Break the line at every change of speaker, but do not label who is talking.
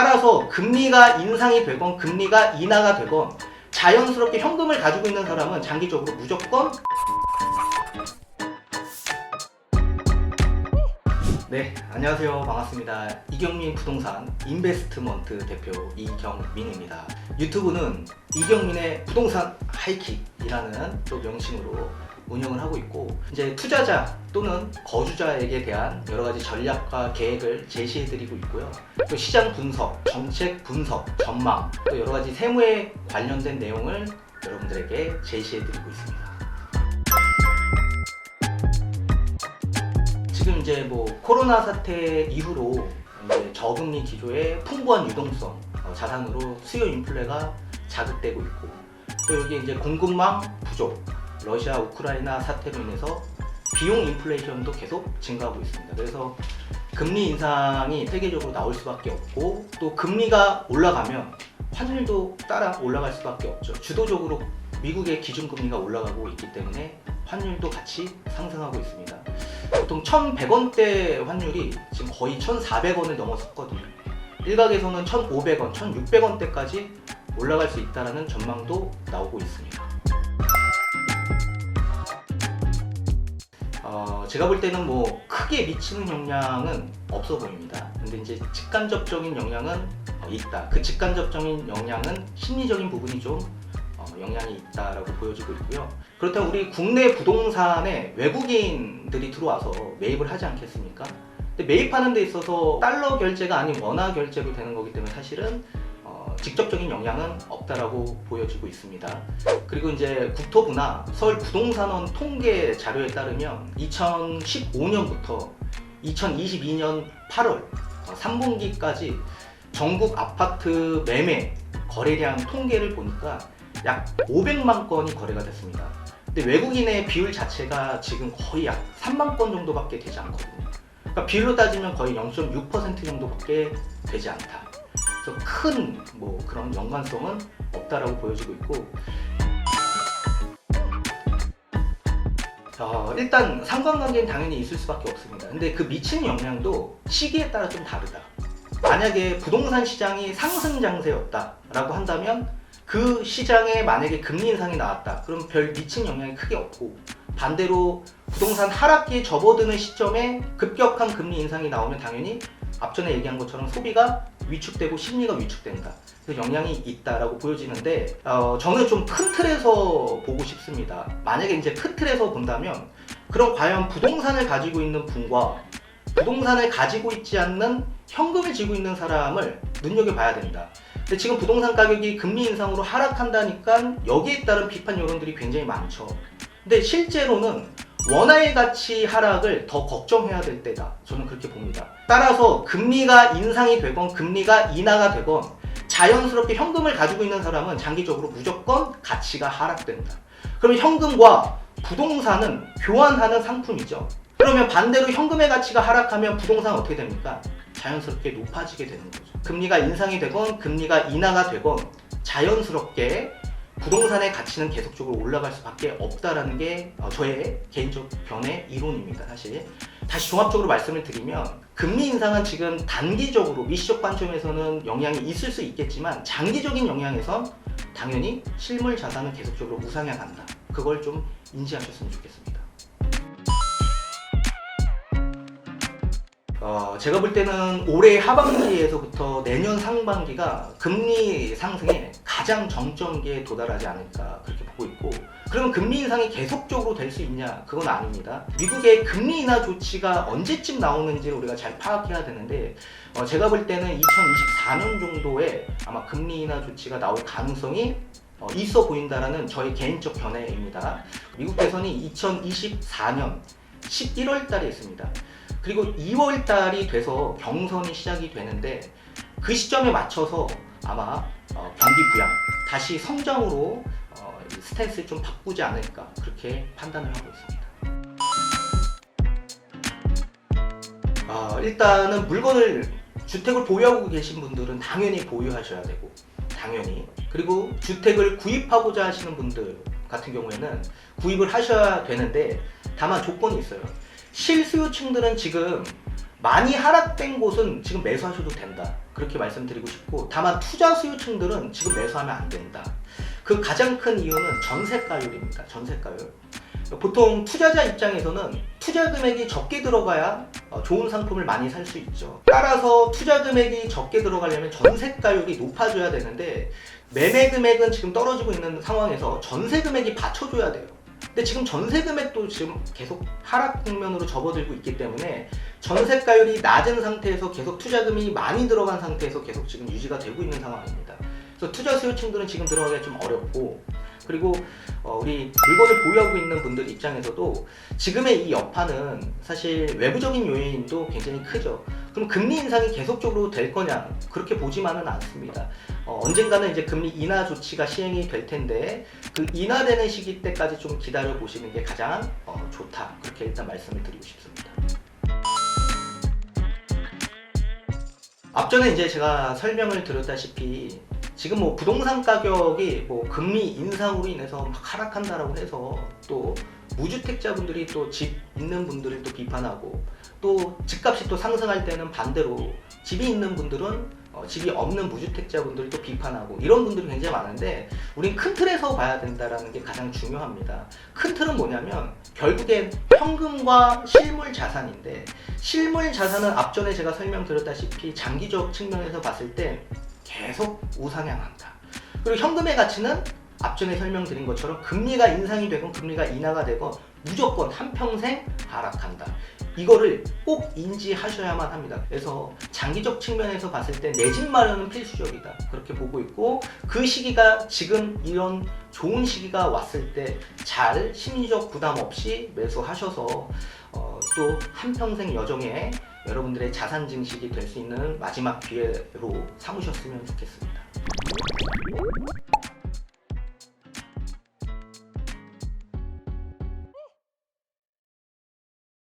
따라서 금리가 인상이 되건 금리가 인하가 되건 자연스럽게 현금을 가지고 있는 사람은 장기적으로 무조건 네, 안녕하세요. 반갑습니다. 이경민 부동산 인베스트먼트 대표 이경민입니다. 유튜브는 이경민의 부동산 하이킥이라는 또 명칭으로 운영을 하고 있고, 이제 투자자 또는 거주자에게 대한 여러 가지 전략과 계획을 제시해 드리고 있고요. 또 시장 분석, 정책 분석, 전망, 또 여러 가지 세무에 관련된 내용을 여러분들에게 제시해 드리고 있습니다. 지금 이제 코로나 사태 이후로 이제 저금리 기조의 풍부한 유동성, 자산으로 수요 인플레가 자극되고 있고, 또 여기 이제 공급망 부족, 러시아 우크라이나 사태로 인해서 비용 인플레이션도 계속 증가하고 있습니다. 그래서 금리 인상이 세계적으로 나올 수밖에 없고, 또 금리가 올라가면 환율도 따라 올라갈 수밖에 없죠. 주도적으로 미국의 기준금리가 올라가고 있기 때문에 환율도 같이 상승하고 있습니다. 보통 1,100원대 환율이 지금 거의 1,400원을 넘어섰거든요. 일각에서는 1,500원, 1,600원대까지 올라갈 수 있다는 전망도 나오고 있습니다. 제가 볼 때는 크게 미치는 영향은 없어 보입니다. 근데 이제 직간접적인 영향은 있다. 그 직간접적인 영향은 심리적인 부분이 좀 영향이 있다라고 보여지고 있고요. 그렇다면 우리 국내 부동산에 외국인들이 들어와서 매입을 하지 않겠습니까? 근데 매입하는 데 있어서 달러 결제가 아닌 원화 결제로 되는 거기 때문에 사실은 직접적인 영향은 없다라고 보여지고 있습니다. 그리고 이제 국토부나 서울 부동산원 통계 자료에 따르면 2015년부터 2022년 8월 3분기까지 전국 아파트 매매 거래량 통계를 보니까 약 500만 건이 거래가 됐습니다. 근데 외국인의 비율 자체가 지금 거의 약 3만 건 정도밖에 되지 않거든요. 그러니까 비율로 따지면 거의 0.6% 정도밖에 되지 않다. 그래서 큰 그런 연관성은 없다라고 보여지고 있고, 일단 상관관계는 당연히 있을 수밖에 없습니다. 근데 그 미치는 영향도 시기에 따라 좀 다르다. 만약에 부동산 시장이 상승 장세였다라고 한다면 그 시장에 만약에 금리 인상이 나왔다, 그럼 별 미친 영향이 크게 없고, 반대로 부동산 하락기에 접어드는 시점에 급격한 금리 인상이 나오면 당연히 앞전에 얘기한 것처럼 소비가 위축되고 심리가 위축된다. 그래서 영향이 있다라고 보여지는데, 저는 좀 큰 틀에서 보고 싶습니다. 만약에 이제 큰 틀에서 본다면, 그럼 과연 부동산을 가지고 있는 분과 부동산을 가지고 있지 않는 현금을 쥐고 있는 사람을 눈여겨봐야 된다. 근데 지금 부동산 가격이 금리 인상으로 하락한다니까 여기에 따른 비판 여론들이 굉장히 많죠. 근데 실제로는 원화의 가치 하락을 더 걱정해야 될 때다. 저는 그렇게 봅니다. 따라서 금리가 인상이 되건 금리가 인하가 되건 자연스럽게 현금을 가지고 있는 사람은 장기적으로 무조건 가치가 하락된다. 그러면 현금과 부동산은 교환하는 상품이죠. 그러면 반대로 현금의 가치가 하락하면 부동산은 어떻게 됩니까? 자연스럽게 높아지게 되는 거죠. 금리가 인상이 되건 금리가 인하가 되건 자연스럽게 부동산의 가치는 계속적으로 올라갈 수밖에 없다라는 게 저의 개인적 견해 이론입니다. 사실 다시 종합적으로 말씀을 드리면, 금리 인상은 지금 단기적으로 미시적 관점에서는 영향이 있을 수 있겠지만 장기적인 영향에선 당연히 실물 자산은 계속적으로 우상향 간다. 그걸 좀 인지하셨으면 좋겠습니다. 제가 볼 때는 올해 하반기에서부터 내년 상반기가 금리 상승의 가장 정점기에 도달하지 않을까 그렇게 보고 있고, 그러면 금리 인상이 계속적으로 될 수 있냐? 그건 아닙니다. 미국의 금리 인하 조치가 언제쯤 나오는지를 우리가 잘 파악해야 되는데, 제가 볼 때는 2024년 정도에 아마 금리 인하 조치가 나올 가능성이 있어 보인다라는 저의 개인적 견해입니다. 미국 대선이 2024년 11월 달에 있습니다. 그리고 2월 달이 돼서 경선이 시작이 되는데, 그 시점에 맞춰서 아마 경기 부양, 다시 성장으로 스탠스를 좀 바꾸지 않을까 그렇게 판단을 하고 있습니다. 일단은 주택을 보유하고 계신 분들은 당연히 보유하셔야 되고, 당연히, 그리고 주택을 구입하고자 하시는 분들 같은 경우에는 구입을 하셔야 되는데, 다만 조건이 있어요. 실수요층들은 지금 많이 하락된 곳은 지금 매수하셔도 된다. 그렇게 말씀드리고 싶고, 다만 투자 수요층들은 지금 매수하면 안 된다. 그 가장 큰 이유는 전세가율입니다. 전세가율. 보통 투자자 입장에서는 투자 금액이 적게 들어가야 좋은 상품을 많이 살 수 있죠. 따라서 투자 금액이 적게 들어가려면 전세가율이 높아져야 되는데, 매매 금액은 지금 떨어지고 있는 상황에서 전세 금액이 받쳐줘야 돼요. 근데 지금 전세 금액도 지금 계속 하락 국면으로 접어들고 있기 때문에 전세가율이 낮은 상태에서 계속 투자금이 많이 들어간 상태에서 계속 지금 유지가 되고 있는 상황입니다. 그래서 투자 수요층들은 지금 들어가기가 좀 어렵고, 그리고 우리 물건을 보유하고 있는 분들 입장에서도 지금의 이 여파는 사실 외부적인 요인도 굉장히 크죠. 그럼 금리 인상이 계속적으로 될 거냐? 그렇게 보지만은 않습니다. 언젠가는 이제 금리 인하 조치가 시행이 될 텐데, 그 인하되는 시기 때까지 좀 기다려 보시는 게 가장 좋다. 그렇게 일단 말씀을 드리고 싶습니다. 앞전에 이제 제가 설명을 드렸다시피 지금 뭐 부동산 가격이 뭐 금리 인상으로 인해서 막 하락한다라고 해서 또 무주택자분들이 또 집 있는 분들을 또 비판하고, 또 집값이 또 상승할 때는 반대로 집이 있는 분들은 집이 없는 무주택자분들을 또 비판하고, 이런 분들이 굉장히 많은데, 우린 큰 틀에서 봐야 된다는 게 가장 중요합니다. 큰 틀은 뭐냐면 결국엔 현금과 실물 자산인데, 실물 자산은 앞전에 제가 설명드렸다시피 장기적 측면에서 봤을 때 계속 우상향한다. 그리고 현금의 가치는 앞전에 설명드린 것처럼 금리가 인상이 되건 금리가 인하가 되건 무조건 한평생 하락한다. 이거를 꼭 인지하셔야만 합니다. 그래서 장기적 측면에서 봤을 때 내 집 마련은 필수적이다. 그렇게 보고 있고, 그 시기가 지금 이런 좋은 시기가 왔을 때 잘 심리적 부담 없이 매수하셔서 또 한평생 여정에 여러분들의 자산 증식이 될 수 있는 마지막 기회로 삼으셨으면 좋겠습니다.